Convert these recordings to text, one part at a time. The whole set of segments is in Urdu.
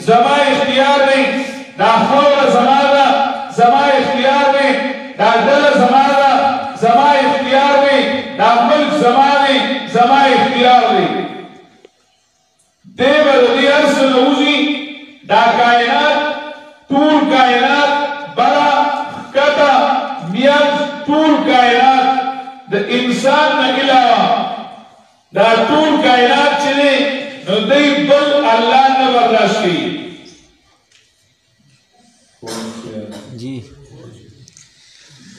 زما اختیار دی دا خوره زما ده زما اختیار دی دا ډله زما ده زما اختیار دی دا ملک زما دی زما اختیار دی دی به د دې هر څه نه وځي دا کائنات ټول کائنات بره ښکته میانځ ټول کائنات د انسان نه علاوه دا ټول کائنات چې دی نو دی بل الله نه برداشت کوي جی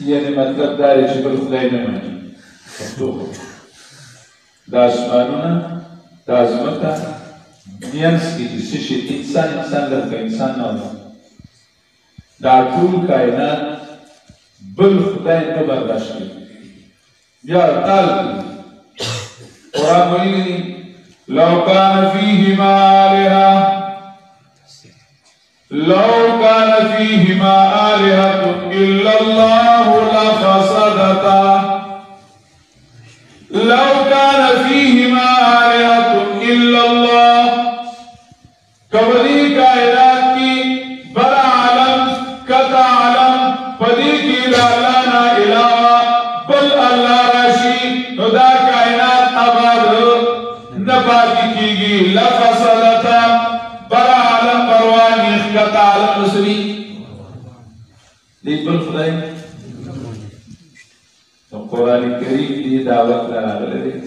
یعنی مطلب دا دی چې بل خدای نه مني دا اسمانونه دا ځمکه میانځ کې چې څه شي انسان لکه انسان نه دا ټول کائنات بل خدای نه برداشت کوي بیا تعال قرآن ویلی لو کان فیہما آلہۃ الا اللہ لفسدتا لو کان فیہما آلہۃ الا اللہ کبری کائنات کی بڑا عالم کتا عالم پدی کی لالانا علاوہ بل اللہ راشی نو دا کائنات آباد نباتی کی گی لفصلتا بڑا عالم پروانی کتا عالم نسری دیکھ بل خدای تو قرآن کریم دی دعوت لراغلے دی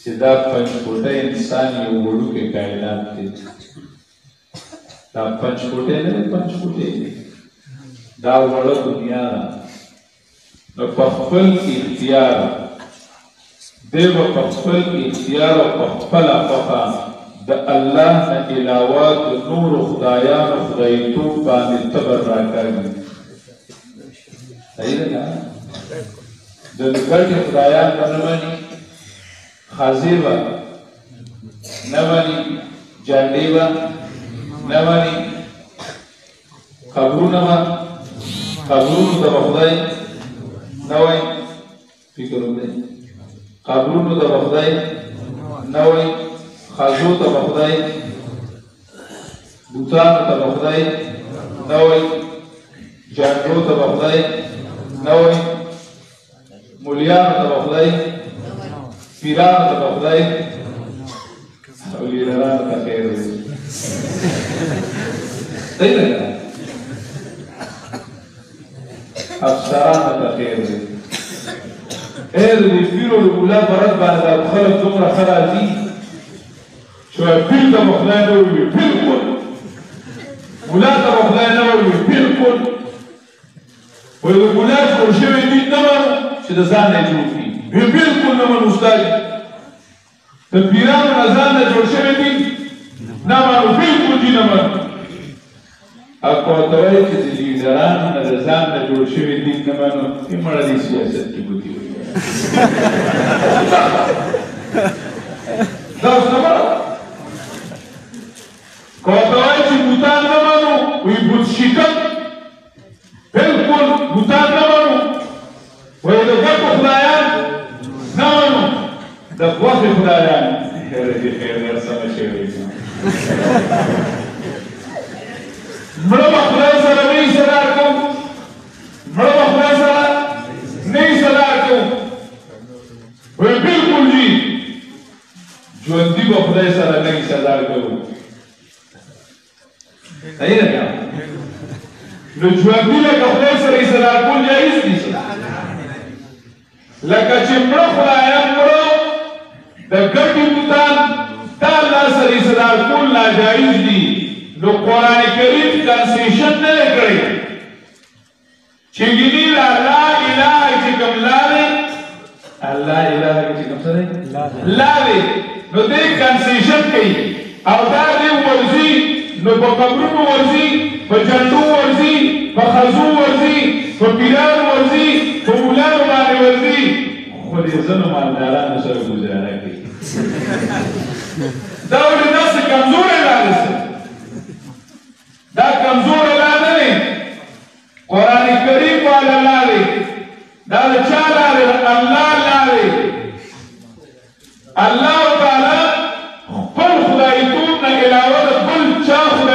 چې دا پنځپوټی انسان یو وړوکی کائنات دی دا پنځپوټی نه دی پنځپوټی دی دا وړه دنیا نو په خپل اختیار دی به په خپل اختیار او په خپله خوښه د الله نه علاوه د نورو خدایانو خدایتوب باندې تبر راکاږي صحیح ده که د ګټې خدایان به نه مني خازی با نمانی جانڈی با نمانی قبرون با قبرون دا بخدای نوائی فکر ہوتے قبرون دا بخدای نوائی خازو دا بخدای بوتان دا بخدای نوائی جانڈو دا بخدای نوائی مولیان دا بخدای پیران تا بخدای او لیدران تا خیر دی صحیح لگا افسران تا خیر دی ایر دی پیرو دی مولا برد بانده خلق دمرا خرازی شوی پیر تا بخدای نوی پیر کن مولا تا بخدای نوی پیر کن وی دی مولا خورشوی دید نمانو چه دا زن نجور کی بالکل نمن استاد د پیرانو نظام نه جوړ شوی دی نه مانو بالکل دی نه مانو اکو ته وایي چې د لیډرانو نه نظام نه جوړ شوی دی نه مانو یې مړه دی سیاست کې بوتي وي دا اوس نه مړه کو ته وایي چې بوتان نه مانو وی بوت شکل بالکل بوتان نه مانو وی د ګټو خدایان نمانو دا غوث خدایان خیر دی خیر در سمه شوی مړه به خدای سره نه ایسدار کوم مړه به خدای سره نه ایسدار کوم وی بالکل جی ژوندي به خدای سره نه ایسدار کوم صحیح ده نو ژوندي لکه خدای سره ایسدار کول جایز دي لکه چې مړه خدایان مړه د ګټې بوتان دا الله سره ایسدار کول ناجایز دي نو قرآن کریم کنسیشن نه دی کړی چې ګینې لا اله چې کوم لارې الله اله چې کوم څه دی لارې نو دې کنسیشن کوي او دا دې ورځي نو په قبرونو ورځي په جنډو ورځي په خزو ورځي په پیرانو ورځي په مولانو باندې ورځي خو دې ځنو مالدارانو سره ګزاره کوي دا ولې داسې کمزورې لارې دا کمزور لار نه دی قرآن کریم والا لارې دا د چا لارې الله لارې الله تعالی خپل خدایتوب نه علاوه د بل چا خدای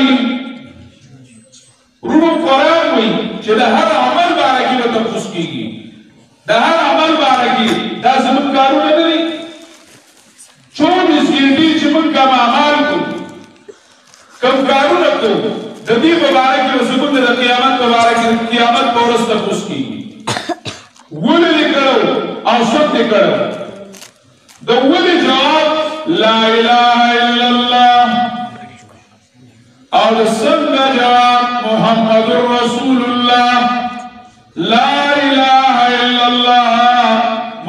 تعلیم روح قرآن وی چې د هر عمل باره کې به تپوس کېږي د هر عمل باره کې دا زموږ کارونه نه دي 24 ګنټې چې موږ کوم اعمال کوو کوم کارونه کوو د دې په باره کې به زموږ د قیامت په باره کې قیامت په ورځ تپوس کېږي ولې دې کړو او څه دې کړو د ولې جواب لا اله الا الله او د څنګه جواب محمد رسول الله لا اله الا الله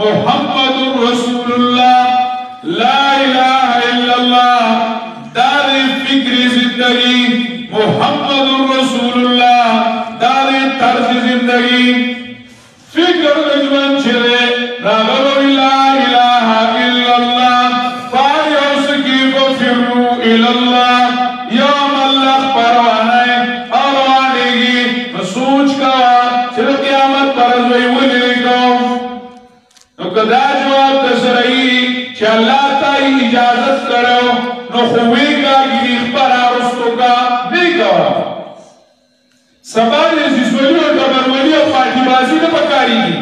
محمد رسول الله لا اله الا الله دار فکر زندگی محمد رسول الله دار طرز زندگی فکر رجوان چرے راغلو لا الہ الا اللہ فاریوس کی ففرو الاللہ یوم اللہ پروانے آروانے گی مسوچ کوا چر قیامت پرزوئی ولی کو نو کدا جواب تسرئی چه اللہ تائی اجازت کرو نو خوی کا گریخ پر آرستو کا نہیں کوا سبال زیسولی اور تبرولی اور پارٹی بازی نہ پکاری گی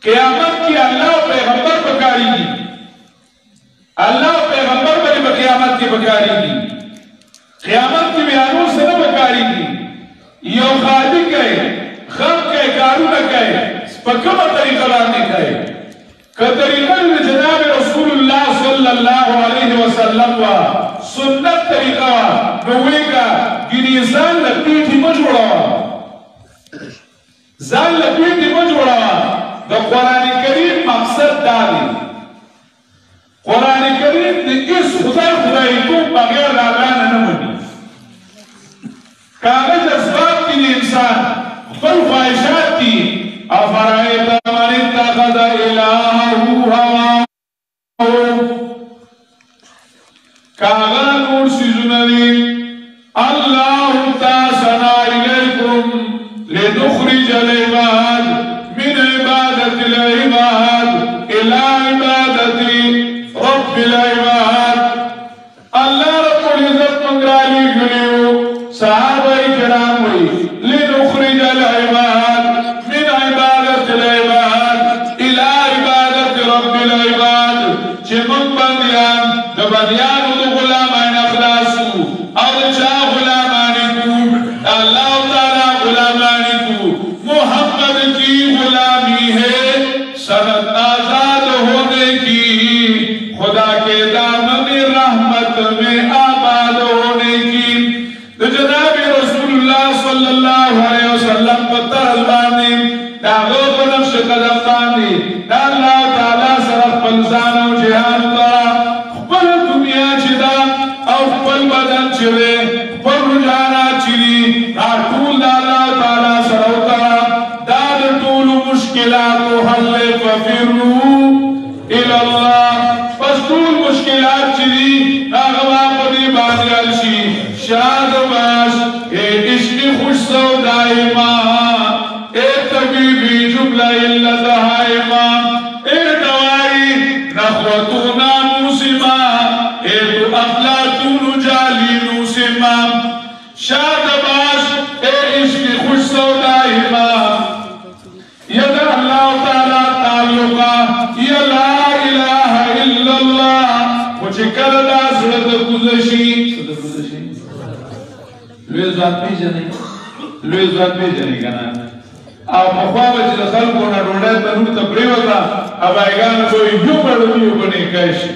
قیامت کی اللہ و پیغمبر پکاری گی اللہ و پیغمبر بلی قیامت کی پکاری گی قیامت کی بیانوں سے نہ پکاری گی یو خالق کہے خلق کہے کارو نہ کہے پکم طریقہ لانے کہے کہ طریقہ جناب رسول اللہ صلی اللہ علیہ وسلم و سنت طریقہ نوے کا گنی زان لپیٹی مجھوڑا زان لپیٹی مجھوڑا دا قرآن کریم مقصد داری قرآن کریم دی اس خدای تو بغیر راگانا نمونی کاغذ اسباب کی دی انسان خل خواہشات کی افرائیت من اتخذ الہہو ہوا کاغذ نور سیزنری اللہ تاسنا الیکم لنخرج العباد من عبادت العباد الى عبادت رب العباد اللہ رب العزت منگرالی گلیو صحابہ کرام ہوئی لنخرج العباد من عبادت العباد الى عبادت رب العباد چمک بندیان دبندیان دو غلامان اخلاصو اور چاہ غلامانی کو اللہ تعالی غلامانی کو محمد کی غلامی ہے سنت آزاد ہونے کی خدا کے دامن رحمت میں آباد ہونے کی تو جناب رسول اللہ صلی اللہ علیہ وسلم پتر البانی داغو بنفش قدم بانی دا اللہ تعالی صرف پلزان و جہان ترا خبر دنیا چدا او خبر بدن چرے خبر رجانا چری راٹول دا اللہ تعالی صرف ترا داد طول مشکلات و حل ففرو الاللہ پس طول مشکلات چری راغبا پدی بانی علشی شاد باش اے عشق خوش سو دائما اے طبیبی جملہ اللہ دہائما اے دوائی نخوتو ناموسما اے تو افلاتون جالی نوسما شاد باش اے عشق خوش سو دائما ید اللہ تعالی تعلقا یا لا الہ الا اللہ مجھے کردہ سرد گزشی لوی ذات پیجنی کنا او مخواب چی دا خلقو نا روڑای تنور تا پریوتا ابایگان کوئی یو بڑھویو بنی کشی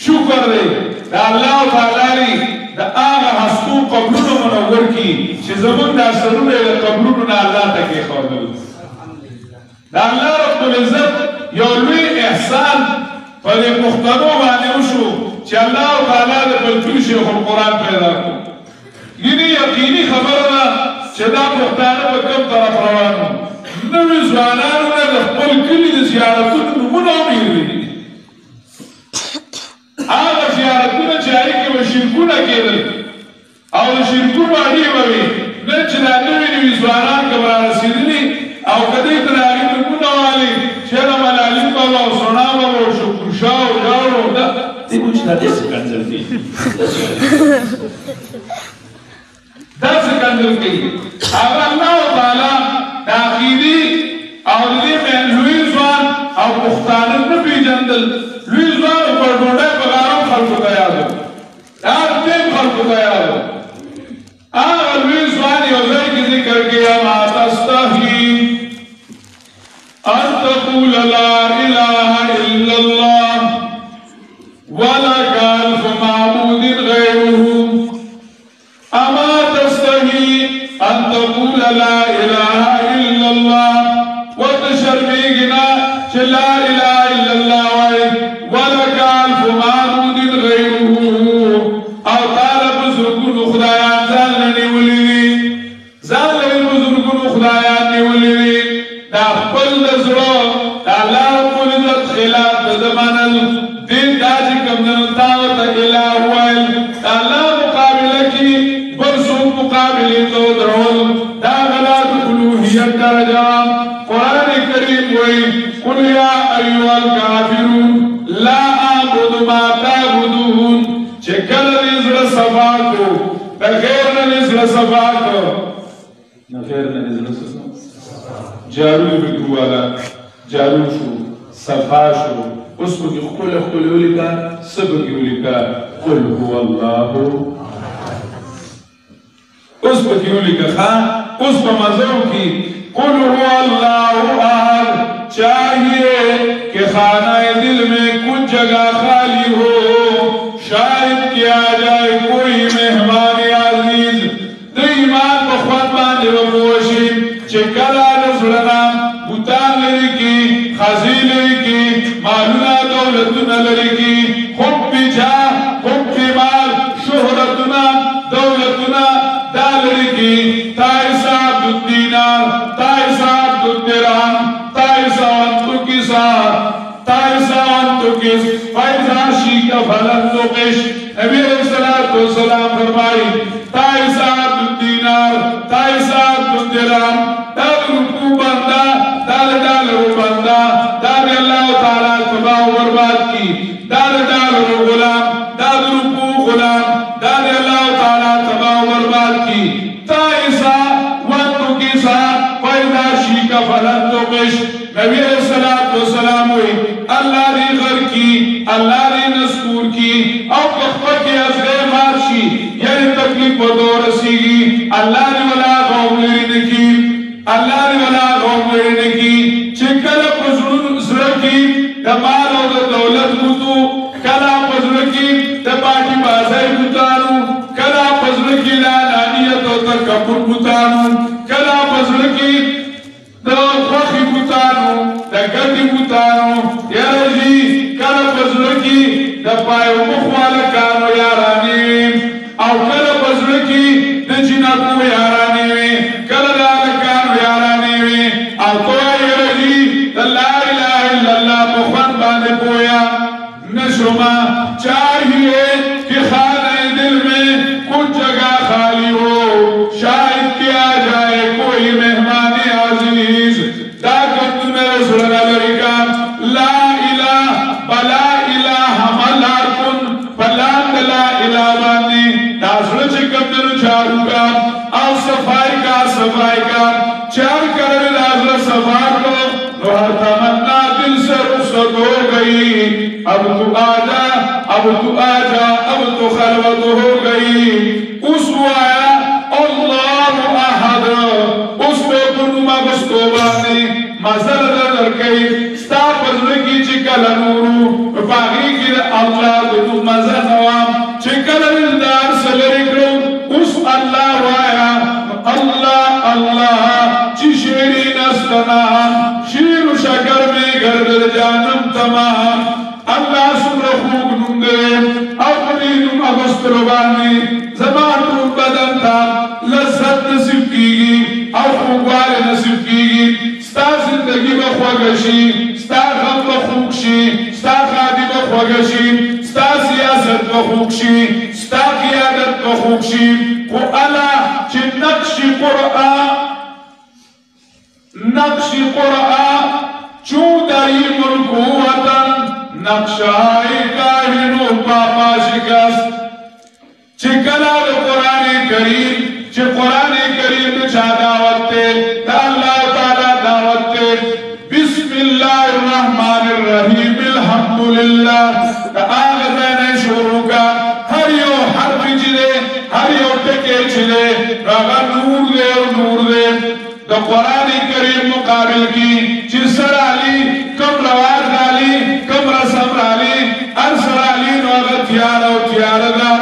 شکر دے دا اللہ تعالی دا آغا حسکو قبلونو منور کی چی زمان دا سرون دا قبلونو نا اللہ تکی خوردل دا اللہ رب العزت یو لوی احسان فدی مختنو بانی وشو چی اللہ تعالی دا پلتوشی خل قرآن پیدا کو یعنی یقینی خبر دا چه دا پختانه با کم طرف روانو نوی زوانانو نا دا خپل کلی دا زیارتون نمون آمیر دی آغا زیارتون چاہی که با شرکون اکیدل او دا شرکون وانی بوی نچ دا نوی زوانان کبرا رسیدنی او کدی تراغی نمون آوالی چه دا ملالی بابا و سنا بابا و شکرشا و جاو دا دی بوچ دې سکندر دی دا سکندر کوي هغه الله تعالی داخلي او دې من لوی ځوان او پښتانه نه پیژندل لوی ځوان په ډوډۍ په غارو خلکو ته یادو دا دې خلکو ته یادو هغه لوی ځوان یو ځای کې ذکر کیا ما تستحي ان تقول لا اله الا الله ولك الف معبود غيره اما تستحي ان تقول لا اله الا الله وتشربينا لا اله الا الله ولك الف معبود غيره او طالب بزرگون خدایان زالنی ولی زالنی بزرگون خدایان ولی دا خپل نظرو دا اللہ رب العزت خلاف دا زمانل دین دا چی کمزن تاوت الہ وائل دا اللہ مقابلہ کی برسو مقابلی تو درول دا غلات الوحیت درجام قرآن کریم وی قل یا ایوہ الکافرون لا اعبد ما تعبدون چکل نزل صفاکو دا غیر نزل صفاکو غیر نزل صفاکو جارو بگو والا جارو شو صفا شو اس کو کی خل خلولی کا سب کیولی کا قل هو اللہ اس کو کیولی کا خان اس کو مزرو کی قل هو اللہ احد چاہیے کہ خانہ دل میں کچھ جگہ خالی ہو شاید کیا جائے کوئی مہمان عزیز دو ایمان بخوات باندے وموشیم چکلا نزلنا بوتان لرکی خازی لرکی مالونا دولتنا لرکی حب جا حب مال شہرتنا دولتنا دا لرکی تائسا عبد الدینار تائسا عبد الدرہم تائسا انتو کسا تائسا انتو کس فائزا شیکا فلن نقش نبی علیہ السلام فرمائی تائسا عبد الدینار تائسا عبد الدرہم دال رکو بندہ دال رو بندہ دال اللہ تعالیٰ تباہ و برباد کی دال رو غلام دال رکو غلام دال اللہ تعالیٰ تباہ و برباد کی تائسا وانتو کسا فائدہ شیکا فلن توقش نبی علیہ السلام ہوئی اللہ ری غر کی اللہ ری نسکور کی او کخبر کی از غیر مارشی یعنی تکلیف و دور سیگی اللہ ری ولا غوم لرین کی اللہ نے ولا غوم لرنے کی چکل پزرون سرکی دمال و دولت بوتو کلا پزرکی دپاٹی بازائی بوتانو کلا پزرکی لانانیت و تکبر بوتانو کلا پزرکی خوخی بوتانو دگتی بوتانو یا رجی کلا پزرکی دپائی و مخوالکانو یارانیویم او کلا پزرکی دجنکو یارانیویم کلا دالکانو یارانیویم او تو آئی رجی لا الہ الا اللہ بخوان بانے پویا نشما چاہیے کہ خانہ دل میں کچھ جگہ خالی ہو شاید کیا جائے کوئی مہمان عزیز داکت میں رسول لرکا لا الہ بلا الہ ملاکن بلان لا الہ بانی ناسل چکم دنو چارو کا او صفائی کا چار کرنے نازل صفائی کو نو ہر تمنا دل سے رخصت ہو گئی اب تو آجا اب تو خلوت ہو گئی اس آیا اللہ احد اس پہ کنما گستوبانی مزل در کئی ستا پزرکی چکل نورو باغی کی اللہ دو مزل نوام چکل دار سلرکرو اس اللہ وایا اللہ اللہ چی شیرین استنام شیر و شکر میں گردر جانم تمام اللہ سمر خوب نمگے اپنی نم اگستربانی زمانو بدن تا لذت نصیب کیگی او خوبوال نصیب کیگی ستا زندگی بخوگشی ستا غم بخوگشی ستا خادی بخوگشی ستا سیاست بخوگشی ستا قیادت بخوگشی خو اللہ چی نقش قرآن چون داری ملکو وطن نقشای کاهنو پاپا شکست چکلا دا قرآن کریم چه قرآن کریم دا چا دعوت تے دا اللہ تعالی دعوت تے بسم اللہ الرحمن الرحیم الحمدللہ دا آغازین شروع کا ہر یو حرف چلے ہر یو ٹکے چلے راگا نور دے اور نور دے دا قرآن کریم مقابل کی چسر علی کم رواز علی کم رسم علی ارسل علی نوغا تیارا و تیارا دا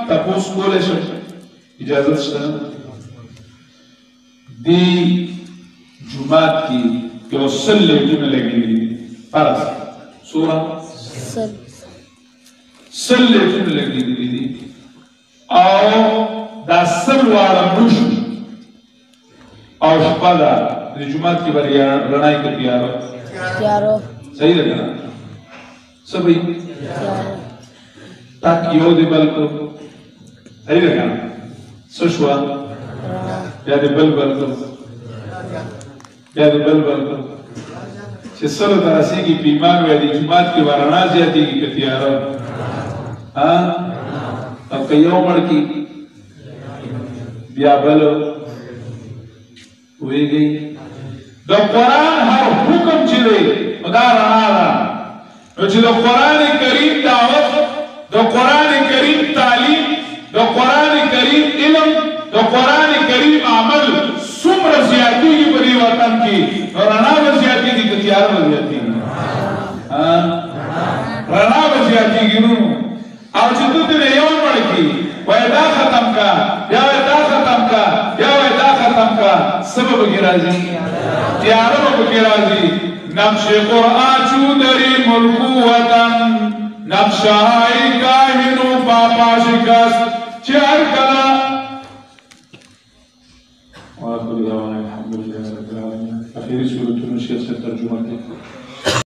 تپوس کولے شو اجازت شتا دی جماعت کی کہ وہ سلے کیوں لگی دی فرض سورہ سلے کیوں لگی دی او دا سلوارا مشو او شپادا دی جماعت کی باری رنائی کے تیارو صحیح لگنا سبھی تاک یو دی بلکو صحیح لگنا سشوا یا دی بل بلکو یا دی بل بلکو چه سلو ترسی کی پیمان وی دی جماعت کی بارنا زیادی کی کتیارو اب که یو مر کی بیا بلو ہوئی گئی دا قرآن ہر حکم چلے دا رہا دا نوچے دا قرآن کریم دعوت دا قرآن کریم تعلیم دا قرآن کریم علم دا قرآن کریم عمل سمر زیادی کی بری وطن کی رنا وزیادی کی کتیار وزیادی کی رنا وزیادی کی نو او چطو تینے یون پڑھ کی ویدہ ختم کا یا ویدہ ختم کا یا ویدہ ختم کا سبب کی رازی تیارب کی رازی نقش قرآن چودری ملکو وطن نقش آئی کاہنو پاپا شکست چار کلا وآخر دعوانا الحمدللہ رب العالمین اخیری سورة النشیط سے ترجمہ